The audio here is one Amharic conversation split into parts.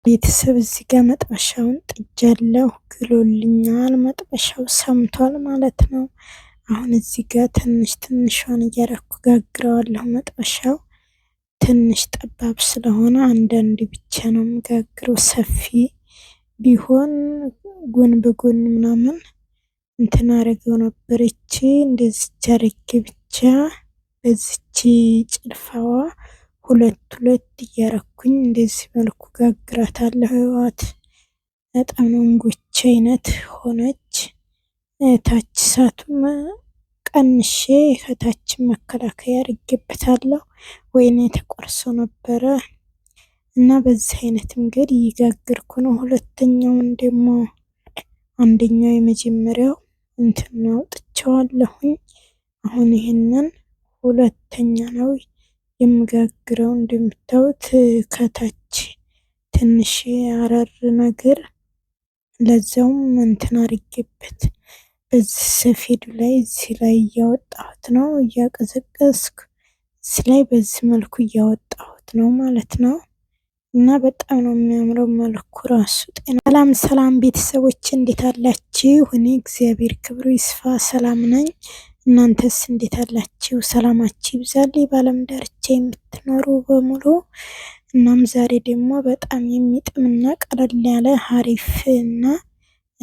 ቤተሰብ እዚህ ጋር መጥበሻውን ጥጃለሁ ግሎልኛል መጥበሻው ሰምቷል ማለት ነው። አሁን እዚህ ጋር ትንሽ ትንሿን እያረኩ ጋግረዋለሁ። መጥበሻው ትንሽ ጠባብ ስለሆነ አንዳንድ ብቻ ነው የምጋግረው። ሰፊ ቢሆን ጎን በጎን ምናምን እንትን አረገው ነበር። እቺ እንደዚች አርጌ ብቻ በዚች ጭልፋዋ ሁለት ሁለት እያረኩኝ እንደዚህ መልኩ ጋግራታለሁ። ህይወት በጣም እንጎቻ አይነት ሆነች። ታች እሳቱን ቀንሼ ከታች መከላከያ አድርጌበታለሁ። ወይኔ ተቆርሶ ነበረ እና በዚህ አይነት መንገድ እየጋገርኩ ነው። ሁለተኛውን ደግሞ አንደኛው የመጀመሪያው እንትን አውጥቼዋለሁኝ። አሁን ይሄንን ሁለተኛ ነው የምጋግረው። እንደምታዩት ከታች ትንሽ አረር ነገር ለዛውም እንትን አድርጌበት በዚህ ሰፌዱ ላይ እዚህ ላይ እያወጣሁት ነው እያቀዘቀዝኩ እዚህ ላይ በዚህ መልኩ እያወጣሁት ነው ማለት ነው። እና በጣም ነው የሚያምረው መልኩ ራሱ። ሰላም ሰላም ቤተሰቦች እንዴት አላችሁ? እኔ እግዚአብሔር ክብሩ ይስፋ ሰላም ነኝ። እናንተስ እንዴት አላችሁ? ሰላማችሁ ይብዛልኝ በዓለም ዳርቻ የምትኖሩ በሙሉ። እናም ዛሬ ደግሞ በጣም የሚጥምና ቀለል ያለ ሀሪፍ እና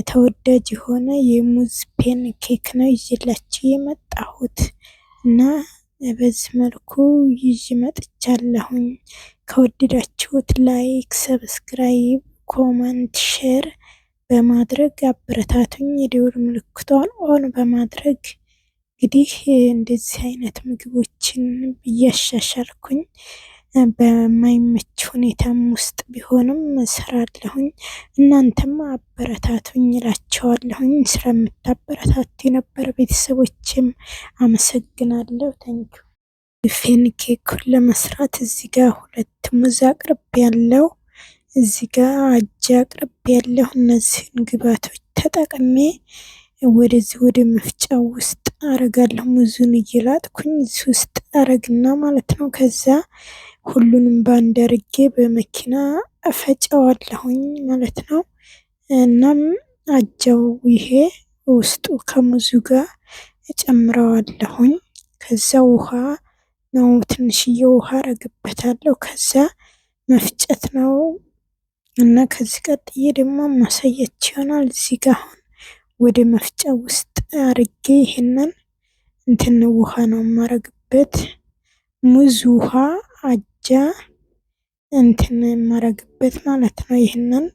ተወዳጅ የሆነ የሙዝ ፔን ኬክ ነው ይዤላችሁ የመጣሁት እና በዚህ መልኩ ይዤ መጥቻለሁኝ። ከወደዳችሁት ላይክ፣ ሰብስክራይብ፣ ኮመንት፣ ሼር በማድረግ አበረታቱኝ። የደወል ምልክቷን ኦን በማድረግ እንግዲህ እንደዚህ አይነት ምግቦችን እያሻሻልኩኝ በማይመች ሁኔታም ውስጥ ቢሆንም እሰራለሁኝ። እናንተም አበረታቱኝ እላቸዋለሁኝ። ስለምታበረታቱ የነበረ ቤተሰቦችም አመሰግናለሁ። ታንኪዩ። ፔን ኬኩን ለመስራት እዚህ ጋር ሁለት ሙዝ አቅርቤያለሁ። እዚህ ጋር አጃ አቅርቤያለሁ። እነዚህን ግብአቶች ተጠቅሜ ወደዚህ ወደ መፍጫው ውስጥ አረጋለሁ። ሙዙን እየላጥኩኝ እዚህ ውስጥ አረግና ማለት ነው። ከዛ ሁሉንም ባንድ አርጌ በመኪና እፈጨዋለሁኝ ማለት ነው። እናም አጃው ይሄ ውስጡ ከሙዙ ጋር እጨምረዋለሁኝ። ከዛ ውሃ ነው ትንሽዬ ውሃ አረግበታለሁ። ከዛ መፍጨት ነው እና ከዚህ ቀጥዬ ደግሞ ማሳያችሁ ይሆናል። እዚህ ጋር አሁን ወደ መፍጫ ውስጥ አርጌ ይሄንን እንትን ውሃ ነው የማረግበት። ሙዝ ውሃ አጃ እንትን የማረግበት ማለት ነው። ይሄንን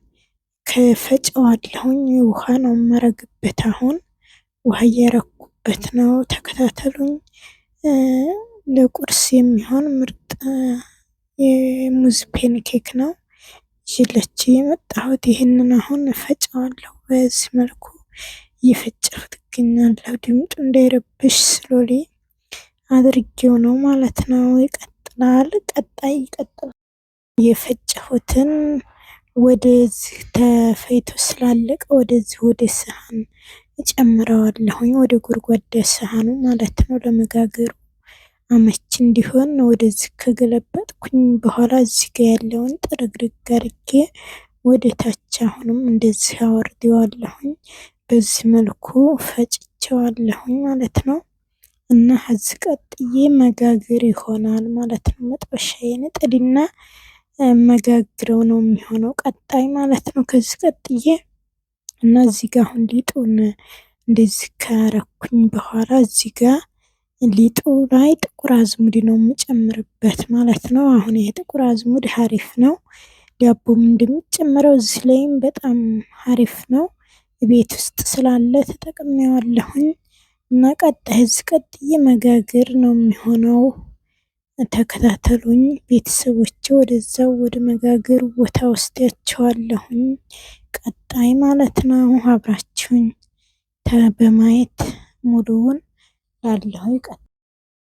ከፈጨዋለሁኝ ውሃ ነው የማረግበት። አሁን ውሃ እያረኩበት ነው። ተከታተሉኝ። ለቁርስ የሚሆን ምርጥ የሙዝ ፔን ኬክ ነው ይዤላችሁ የመጣሁት። ይሄንን አሁን እፈጨዋለሁ። በዚህ መልኩ እየፈጨሁት እገኛለሁ። ድምጡ እንዳይረብሽ ስሎሊ አድርጌው ነው ማለት ነው። ይቀጥላል። ቀጣይ ይቀጥላል። የፈጨሁትን ወደዚህ ተፈይቶ ስላለቀ ወደዚህ ወደ ሰሃን እጨምረዋለሁኝ። ወደ ጎድጓዳ ሰሃኑ ማለት ነው። ለመጋገሩ አመች እንዲሆን ወደዚህ ከገለበጥኩኝ በኋላ እዚህ ጋር ያለውን ጥርግርግ አርጌ ወደ ታች አሁንም እንደዚህ አወርደዋለሁኝ። በዚህ መልኩ ፈጭቸዋለሁኝ ማለት ነው። እና ከዚህ ቀጥዬ መጋገር ይሆናል ማለት ነው። መጥበሻዬን ጥድና መጋግረው ነው የሚሆነው ቀጣይ ማለት ነው። ከዚህ ቀጥዬ እና እዚህ ጋር አሁን ሊጡን እንደዚህ ካረኩኝ በኋላ እዚህ ጋር ሊጡ ላይ ጥቁር አዝሙድ ነው የምጨምርበት ማለት ነው። አሁን ይሄ ጥቁር አዝሙድ ሀሪፍ ነው። ዳቦም እንደምጨምረው እዚህ ላይም በጣም ሀሪፍ ነው። ቤት ውስጥ ስላለ ተጠቅሜዋለሁኝ። እና ቀጣይ እዚህ ቀጥዬ መጋገር ነው የሚሆነው። ተከታተሉኝ ቤተሰቦቼ። ወደዛው ወደ መጋገሩ ቦታ ወስዳቸዋለሁኝ ቀጣይ ማለት ነው። አብራችሁኝ በማየት ሙሉውን ላለሁ